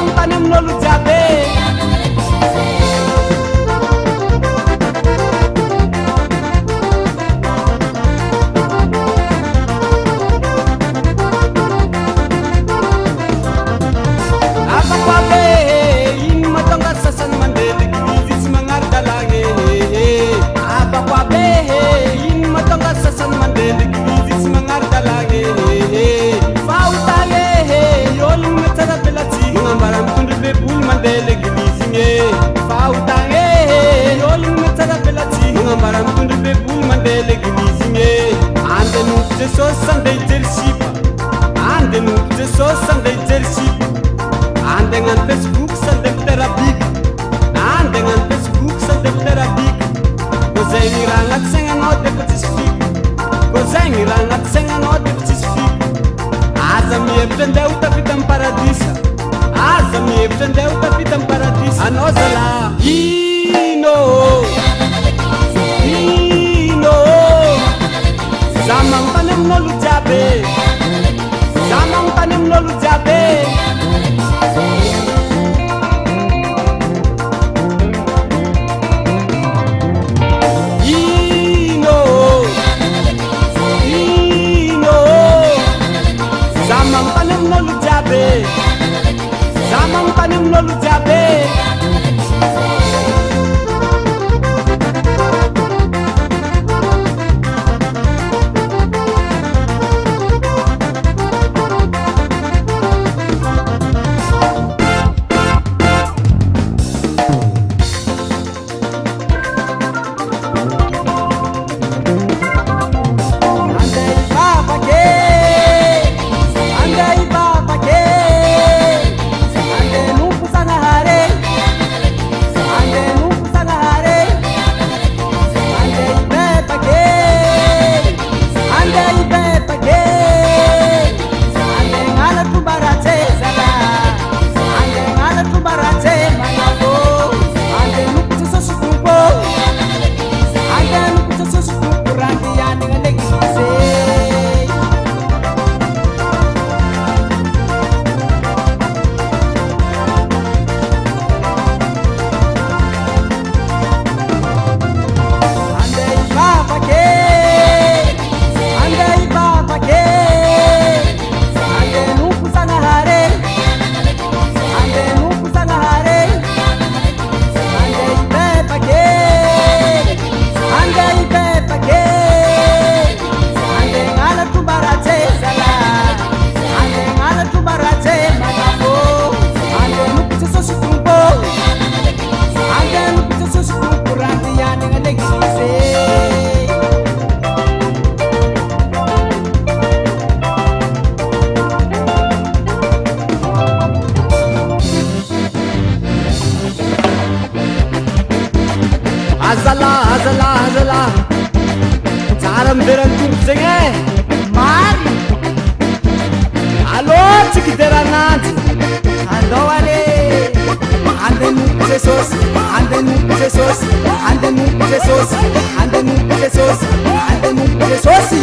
zamangtany amin'olo jiaby afakoabe ino matonga sasany mandeha leglizy tsy magnaro-dalagny afakoabe ino matonga sasany mandeha leglizy tsy magnaro-dalagny fahotagny ologno metsara belatsy magnambara mitondry beboly mandeha leglizy igny fahotagny ologno metsara belatsy magnambara mitondry beboly mandeha leglizy igny andenompo jesosy sandeha hijery sipa andenompo jesosy sandeha hijery sipa andegnano facebook sandeha fiterabika andegnano facebook sandeha fiterabika ko zegny raha agnaty saignagnao defa tsisy fika ko zegny raha agnaty saignagnao defa tsisy fika aza mihevitra andeha ho tafita amy paradisa aza mihevitra andeha ho tafita amy paradisa anao zala ino ino za magnontany amin'olo jiaby za magnontany amin'olo jiaby zamangtany amin'olo jiaby zamangtany amin'olo jiaby azala tsara miverany tompo zegny mary alô tsy kiderananjy alô ale andenompo jesosy andenompo jesosy andenompo jesosy andenompo jesosy andenompo jesosy